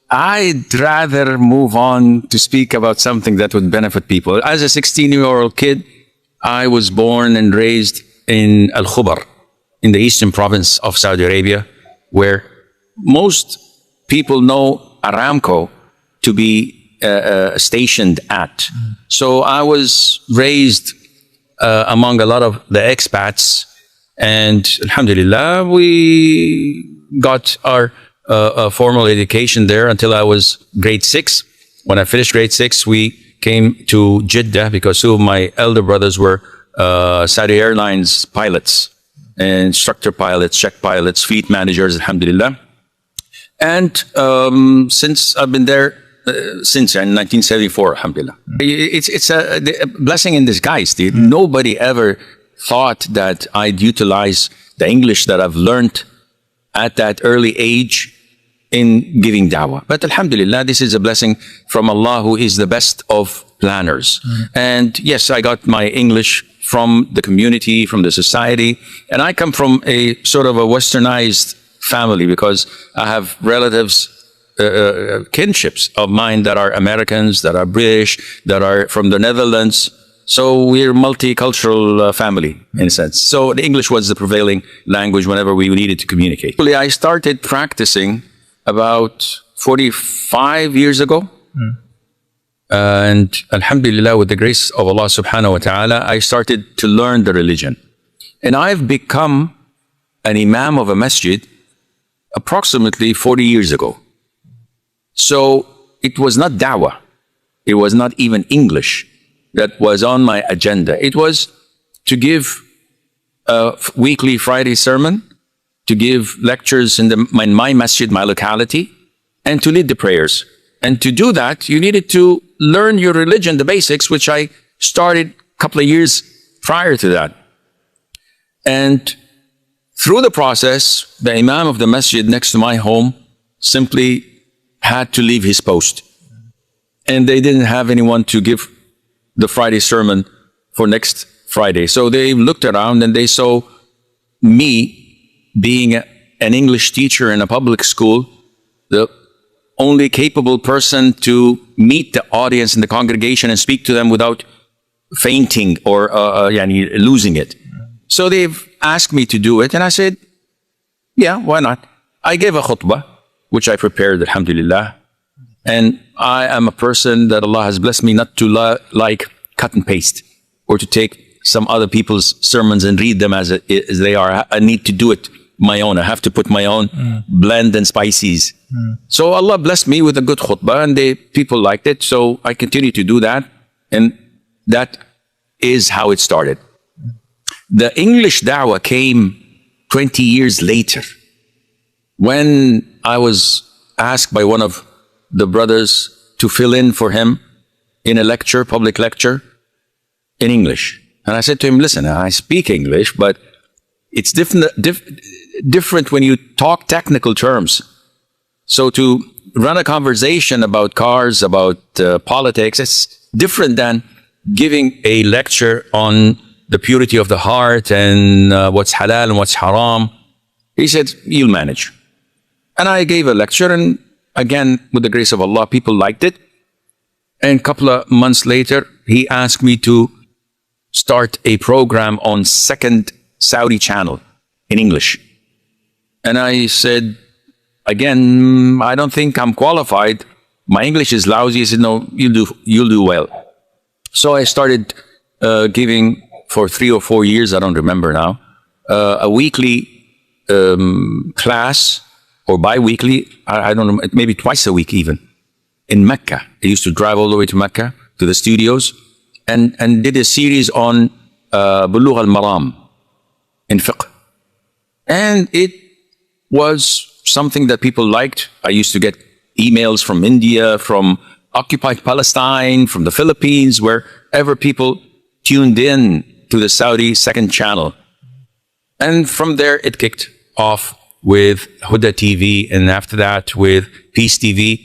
I'd rather move on to speak about something that would benefit people. As a 16-year-old kid, I was born and raised in Al Khubar, in the eastern province of Saudi Arabia, where most people know Aramco to be stationed at. So I was raised among a lot of the expats, and alhamdulillah, we got our formal education there until I was grade 6. When I finished grade 6, we came to Jeddah because two of my elder brothers were Saudi Airlines pilots, instructor pilots, check pilots, fleet managers, alhamdulillah. And since I've been there since in 1974, alhamdulillah. It's a blessing in disguise, dude. Nobody ever thought that I'd utilize the English that I've learned at that early age in giving dawah. But alhamdulillah, this is a blessing from Allah, who is the best of planners. And yes, I got my English from the community, from the society. And I come from a sort of a westernized family because I have relatives, kinships of mine that are Americans, that are British, that are from the Netherlands. So we're a multicultural family in a sense. So the English was the prevailing language whenever we needed to communicate. I started practicing about 45 years ago. And alhamdulillah, with the grace of Allah subhanahu wa ta'ala, I started to learn the religion. And I've become an imam of a masjid approximately 40 years ago. So it was not dawah. It was not even English that was on my agenda. It was to give a weekly Friday sermon, to give lectures in my masjid, my locality, and to lead the prayers. And to do that, you needed to learn your religion, the basics, which I started a couple of years prior to that. And through the process, the imam of the masjid next to my home simply had to leave his post. And they didn't have anyone to give the Friday sermon for next Friday. So they looked around and they saw me being an English teacher in a public school, the only capable person to meet the audience in the congregation and speak to them without fainting or losing it. So they've asked me to do it, and I said, yeah, why not? I gave a khutbah, which I prepared, alhamdulillah. And I am a person that Allah has blessed me not to like cut and paste or to take some other people's sermons and read them as they are. I need to do it my own. I have to put my own blend and spices. So Allah blessed me with a good khutbah, and people liked it. So I continue to do that. And that is how it started. The English da'wah came 20 years later when I was asked by one of the brothers to fill in for him in a lecture, public lecture in English. And I said to him, listen, I speak English, but it's different when you talk technical terms. So to run a conversation about cars, about politics, it's different than giving a lecture on the purity of the heart and what's halal and what's haram. He said, you'll manage. And I gave a lecture, and again, with the grace of Allah, people liked it. And a couple of months later, he asked me to start a program on second Saudi channel in English. And I said, again, I don't think I'm qualified. My English is lousy. He said, no, you'll do well. So I started giving for 3 or 4 years, I don't remember now, a weekly class, or bi-weekly, I don't know, maybe twice a week even, in Mecca. I used to drive all the way to Mecca, to the studios, and did a series on Bulugh al-Maram in fiqh. And it was something that people liked. I used to get emails from India, from occupied Palestine, from the Philippines, wherever people tuned in to the Saudi second channel. And from there, it kicked off with Huda TV, and after that with Peace TV,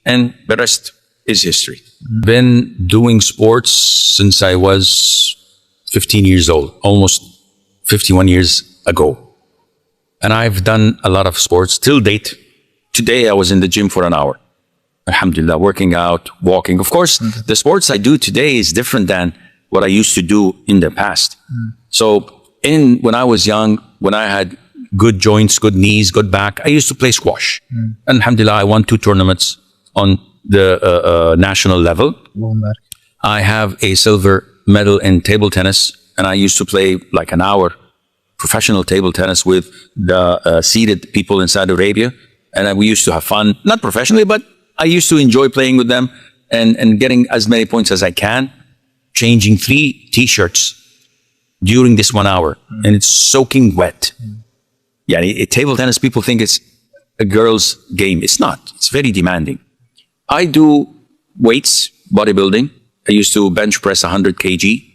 and the rest is history. Been doing sports since I was 15 years old, almost 51 years ago. And I've done a lot of sports till date. Today I was in the gym for an hour. Alhamdulillah, working out, walking. Of course, the sports I do today is different than what I used to do in the past. So when I was young, when I had good joints, good knees, good back, I used to play squash. And alhamdulillah, I won 2 tournaments on the national level. I have a silver medal in table tennis, and I used to play like an hour professional table tennis with the seated people in Saudi Arabia. And we used to have fun, not professionally, but I used to enjoy playing with them and getting as many points as I can, changing 3 t-shirts during this 1 hour, and it's soaking wet. Yeah, table tennis, people think it's a girl's game. It's not. It's very demanding. I do weights, bodybuilding. I used to bench press 100 kg.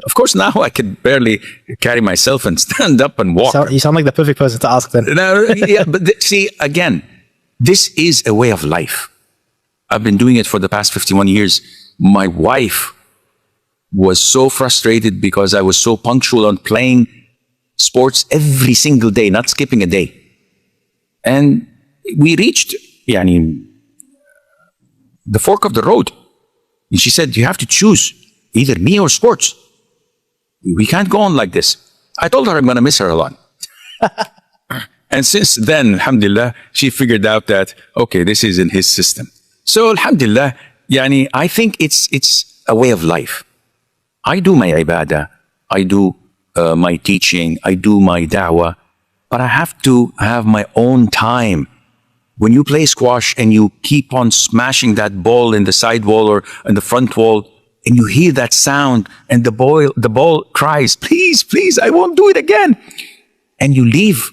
Of course, now I can barely carry myself and stand up and walk. You sound like the perfect person to ask then. No, yeah, but see, again, this is a way of life. I've been doing it for the past 51 years. My wife was so frustrated because I was so punctual on playing sports every single day, not skipping a day. And we reached the fork of the road. And she said, you have to choose either me or sports. We can't go on like this. I told her I'm going to miss her a lot. And since then, alhamdulillah, she figured out that, okay, this is in his system. So alhamdulillah, I think it's a way of life. I do my ibadah, I do my teaching, I do my da'wah, but I have to have my own time. When you play squash and you keep on smashing that ball in the side wall or in the front wall, and you hear that sound, and the ball cries, please, please, I won't do it again. And you leave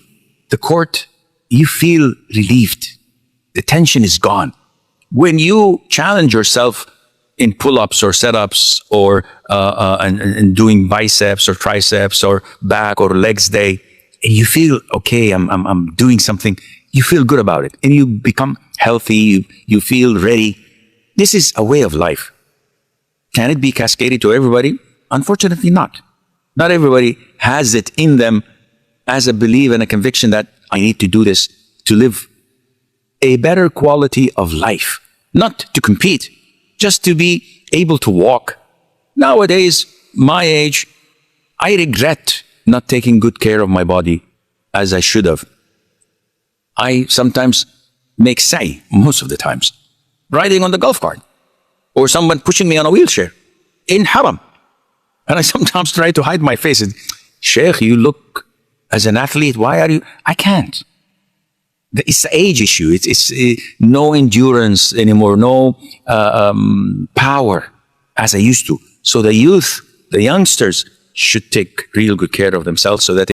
the court, you feel relieved. The tension is gone. When you challenge yourself in pull-ups or set-ups or and doing biceps or triceps or back or legs day, and you feel, okay, I'm doing something, you feel good about it, and you become healthy, you feel ready. This is a way of life. Can it be cascaded to everybody? Unfortunately not. Not everybody has it in them as a belief and a conviction that I need to do this to live a better quality of life. Not to compete, just to be able to walk. Nowadays, my age, I regret not taking good care of my body as I should have. I sometimes make say, most of the times, riding on the golf cart, or someone pushing me on a wheelchair in haram. And I sometimes try to hide my face. And, Sheikh, you look as an athlete, why are you? I can't. It's the age issue. It's no endurance anymore, no power as I used to. So the youth, the youngsters should take real good care of themselves so that